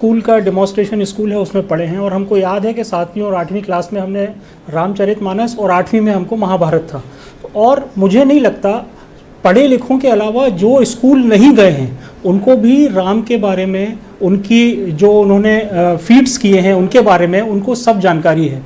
School का demonstration school है उसमें पढ़े हैं और हमको याद है कि 7वीं और 8वीं क्लास में हमने रामचरितमानस और 8वीं में हमको महाभारत था। और मुझे नहीं लगता पढ़े लिखों के अलावा जो स्कूल नहीं गए हैं उनको भी राम के बारे में, उनकी जो उन्होंने फीट्स किए हैं उनके बारे में उनको सब जानकारी है।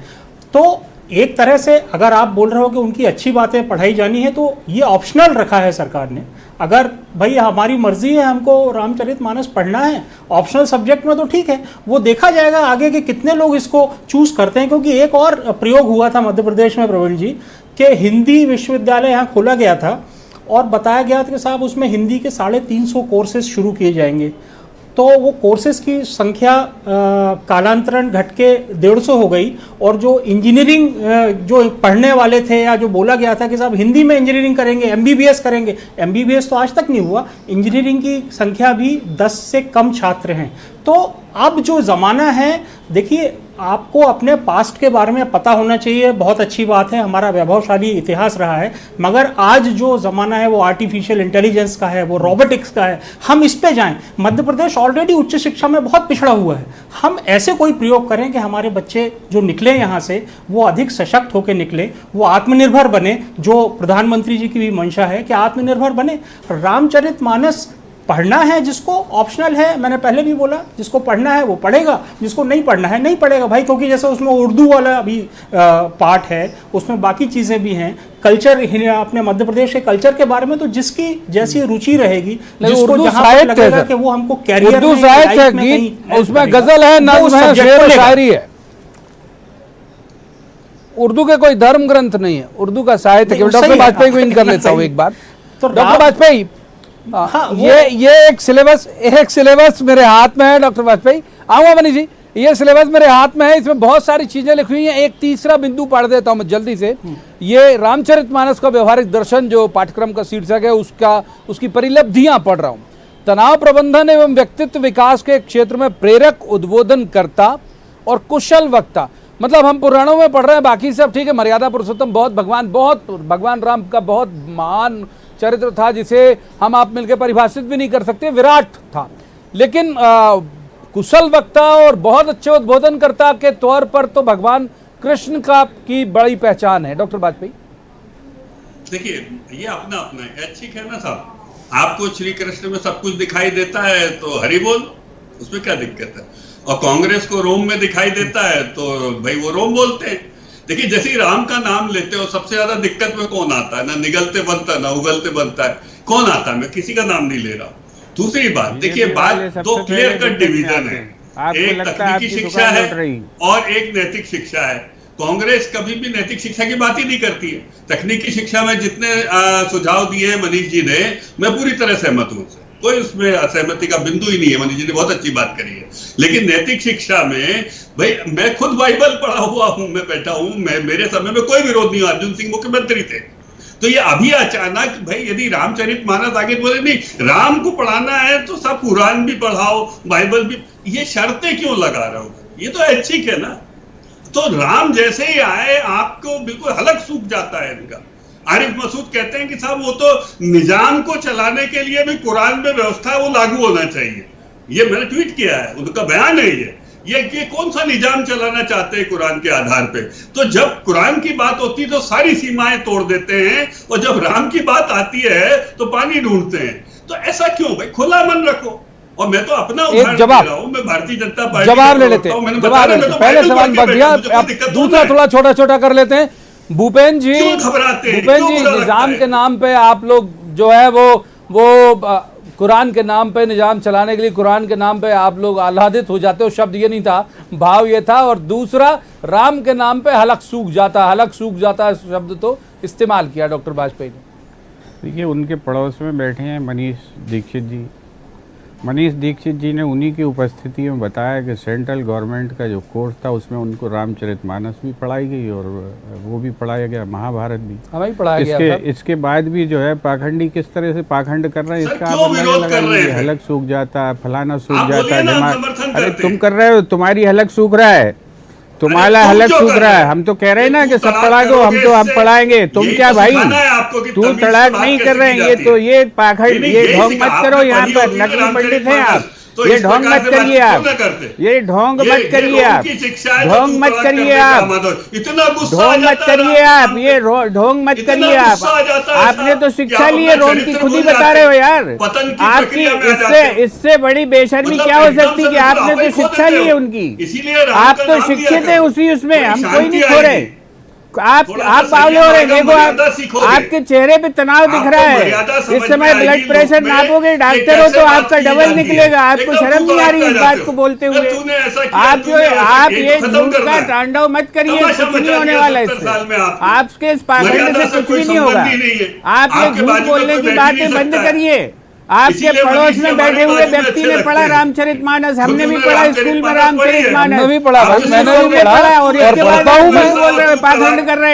तो एक तरह से अगर आप बोल रहे हो कि उनकी अच्छी बातें पढ़ाई जानी है तो ये ऑप्शनल रखा है सरकार ने। अगर भाई हमारी मर्जी है हमको रामचरितमानस पढ़ना है ऑप्शनल सब्जेक्ट में तो ठीक है, वो देखा जाएगा आगे कि कितने लोग इसको चूज करते हैं। क्योंकि एक और प्रयोग हुआ था मध्य प्रदेश में प्रवीण जी कि हिंदी विश्वविद्यालय यहाँ खोला गया था और बताया गया था कि साहब उसमें हिंदी के 350 कोर्सेज शुरू किए जाएंगे। तो वो कोर्सेज की संख्या कालांतरण घट के 150 हो गई और जो इंजीनियरिंग जो पढ़ने वाले थे या जो बोला गया था कि साहब हिंदी में इंजीनियरिंग करेंगे, एमबीबीएस करेंगे, एमबीबीएस तो आज तक नहीं हुआ, इंजीनियरिंग की संख्या भी 10 से कम छात्र हैं। तो अब जो ज़माना है, देखिए आपको अपने पास्ट के बारे में पता होना चाहिए, बहुत अच्छी बात है, हमारा वैभवशाली इतिहास रहा है, मगर आज जो ज़माना है वो आर्टिफिशियल इंटेलिजेंस का है, वो रोबोटिक्स का है। हम इस पे जाएं। मध्य प्रदेश ऑलरेडी उच्च शिक्षा में बहुत पिछड़ा हुआ है। हम ऐसे कोई प्रयोग करें कि हमारे बच्चे जो निकले यहाँ से वो अधिक सशक्त होकर निकले, वो आत्मनिर्भर बने, जो प्रधानमंत्री जी की भी मंशा है कि आत्मनिर्भर बने। रामचरितमानस पढ़ना है जिसको ऑप्शनल है, मैंने पहले भी बोला, जिसको पढ़ना है वो पढ़ेगा, जिसको नहीं पढ़ना है नहीं पढ़ेगा भाई। क्योंकि जैसे उसमें उर्दू वाला भी पार्ट है, उसमें बाकी चीज़ें भी हैं, कल्चर अपने मध्य प्रदेश के कल्चर के बारे में तो जिसकी जैसी रुचि रहेगी, जिसको जहाँ पे लगेगा कि वो हमको कैरियर उर्दू साहित्य गीत, उसमें गजल है, नज्म है, शेर शायरी है। उर्दू के कोई धर्म ग्रंथ नहीं है, उर्दू का साहित्य। डॉक्टर वाजपेयी को इन कर लेता हूँ एक बात। डॉक्टर वाजपेयी, ये एक सिलेबस मेरे हाथ में है। डॉक्टर वाजपेयी, आऊंगा मनीष जी, ये सिलेबस मेरे हाथ में है, इसमें बहुत सारी चीजें लिखी हुई हैं। एक तीसरा बिंदु पढ़ देता हूं मैं जल्दी से। ये रामचरितमानस का व्यवहारिक दर्शन जो पाठ्यक्रम का शीर्षक है, उसकी परिलब्धियां पढ़ रहा हूं। तनाव प्रबंधन एवं व्यक्तित्व विकास के क्षेत्र में प्रेरक उद्बोधनकर्ता और कुशल वक्ता। मतलब हम पुराणों में पढ़ रहे हैं, बाकी सब ठीक है। मर्यादा पुरुषोत्तम भगवान राम का बहुत महान चरित्र था जिसे हम आप मिलकर परिभाषित भी नहीं कर सकते, विराट था। लेकिन कुशल वक्ता और बहुत अच्छे उद्बोधनकर्ता के तौर पर तो भगवान कृष्ण की बड़ी पहचान है। डॉक्टर वाजपेयी, देखिए ये अपना अपना है, ठीक है ना साहब। आपको श्री कृष्ण में सब कुछ दिखाई देता है तो हरि बोल, उसमें क्या दिक्कत है। और कांग्रेस को रोम में दिखाई देता है तो भाई वो रोम बोलते हैं। देखिए जैसे ही राम का नाम लेते हो सबसे ज्यादा दिक्कत में कौन आता है? ना निगलते बनता है ना उगलते बनता है, कौन आता है? मैं किसी का नाम नहीं ले रहा हूं। दूसरी बात देखिए, बात दो क्लियर कट डिवीजन है, एक तकनीकी शिक्षा है और एक नैतिक शिक्षा है। कांग्रेस कभी भी नैतिक शिक्षा की बात ही नहीं करती है। तकनीकी शिक्षा में जितने सुझाव दिए हैं मनीष जी ने, मैं पूरी तरह सहमत हूं, कोई उसमें असहमति का बिंदु ही नहीं है। मनीष जी ने बहुत अच्छी बात करी है। लेकिन नैतिक शिक्षा में भाई मैं खुद बाइबल पढ़ा हुआ हूं, मैं बैठा हूं, मेरे समय में कोई विरोध नहीं। अर्जुन सिंह मुख्यमंत्री थे, तो ये अभी अचानक भाई यदि रामचरितमानस आगे बोले नहीं राम को पढ़ाना है तो सब कुरान भी पढ़ाओ, बाइबल भी, ये शर्तें क्यों लगा रहे हो? ये तो ऐच्छिक है ना। तो राम जैसे ही आए आपको बिल्कुल हलक सूख जाता है इनका। आरिफ मसूद कहते हैं कि साहब वो तो निजाम को चलाने के लिए भी कुरान में व्यवस्था वो लागू होना चाहिए। ये मैंने ट्वीट किया है, उनका बयान है ये कौन सा निजाम चलाना चाहते हैं कुरान के आधार पे? तो जब कुरान की बात होती है तो सारी सीमाएं तोड़ देते हैं और जब राम की बात आती है तो पानी ढूंढते हैं। तो ऐसा क्यों भाई? खुला मन रखो। और मैं तो अपना उदाहरण दे रहा हूं, मैं भारतीय जनता पार्टी जवाब ले लेते हैं। पहले सवाल बढ़ गया, दूसरा थोड़ा छोटा छोटा कर लेते हैं। भूपेन जी, निजाम के नाम पे आप लोग जो है वो कुरान के नाम पे, निजाम चलाने के लिए कुरान के नाम पे आप लोग आह्लादित हो जाते हो। शब्द ये नहीं था, भाव ये था। और दूसरा, राम के नाम पे हलक सूख जाता है शब्द तो इस्तेमाल किया डॉक्टर वाजपेयी ने। देखिए उनके पड़ोस में बैठे हैं मनीष दीक्षित जी ने उन्हीं की उपस्थिति में बताया कि सेंट्रल गवर्नमेंट का जो कोर्स था उसमें उनको रामचरितमानस भी पढ़ाई गई और वो भी पढ़ाया गया, महाभारत भी हमें पढ़ाया गया। इसके बाद भी जो है पाखंडी किस तरह से पाखंड कर रहे हैं, इसका आप अंदाजा लगाइए। हलक सूख जाता है, फलाना सूख जाता है, दिमाग। अरे तुम कर रहे हो, तुम्हारी हलक सूख रहा है, तुम्हारा हलक सूख रहा है। हम तो कह रहे हैं ना कि सब पढ़ा दो, हम तो पढ़ाएंगे। तुम क्या भाई, तू तड़ाक नहीं कर रहे हैं। ये तो ये पाखंड, ये ढोंग मत करो। यहाँ पर नकली पंडित हैं आप, तो ये इस ढोंग प्रकार मत से करिए बात आप, क्यों न करते? ये ढोंग मत ये करिए रोम आप, की शिक्षा है, ढोंग तो मत तुम करिए करते आप, हो माधव। इतना गुस्सा आ ढोंग मत जाता है करिए राम आप, नाम ये पे। ढोंग मत इतना करिए आप। गुस्सा आ जाता है आपने साहब तो कि शिक्षा आप ली है अपना रोम की, चरित्र खुद ही भूल बता जाते रहे हो हैं। यार। पतन की आपकी प्रक्रिया में आ इससे जाते हैं। इससे बड़ी बेशर्मी मतलब क्या हो एकदम सकती से कि मतलब आपने आप ही तो खो शिक्षा देते ली है हो। उनकी। इसीलिए राम आप का तो नाम लिया शिक्षित है करो। उसी उसमें, थोड़ी हम कोई शांति नहीं खो रहे। आएगी। आप थोड़ा आप सा बावले हो रहे हैं, संयम देखो मर्यादा आप, सीखोगे। आपके चेहरे पे तनाव दिख आपको रहा है। मर्यादा समझ इस में समय आएगी ब्लड प्रेशर लोक में नापोगे, कि डॉक्टर हो कैसे तो बात आपका की डबल जाती है। निकलेगा। आपको एकदम शर्म नहीं आ रही तुम इस तो बात आग को पे बोलते आ जाते हुए? हो। तूने ऐसा किया, आप जो तूने वैसा आप किया, ये तो खत्म झूठ करना का है। तांडव मत करिए, तमाशा कुछ नहीं मचा होने दिया वाला 70 इससे। साल में आपने। आपके इस पाखंड मर्यादा से से कुछ कोई भी नहीं होगा। संबंध ही नहीं है। आप ये आपके झूठ बाजू में बोलने कोई की बैठ ही बातें नहीं बंद सकता है। करिए। आपके इसीलिए पड़ोस मनीष जी में हमारे बैठे हुए बाजू में व्यक्ति अच्छे ने लगते पढ़ा हैं। रामचरितमानस, हमने क्योंकि भी मैं पढ़ा स्कूल में रामचरितमानस पढ़ी है। रामचरितमानस। हमने भी पढ़ा भाई, आपने मैंने स्कूल भी में पढ़ा और और इसके बाद पढ़ता हूँ आप मैं। झूठ बोल रहे हो, पाखंड कर रहे हैं।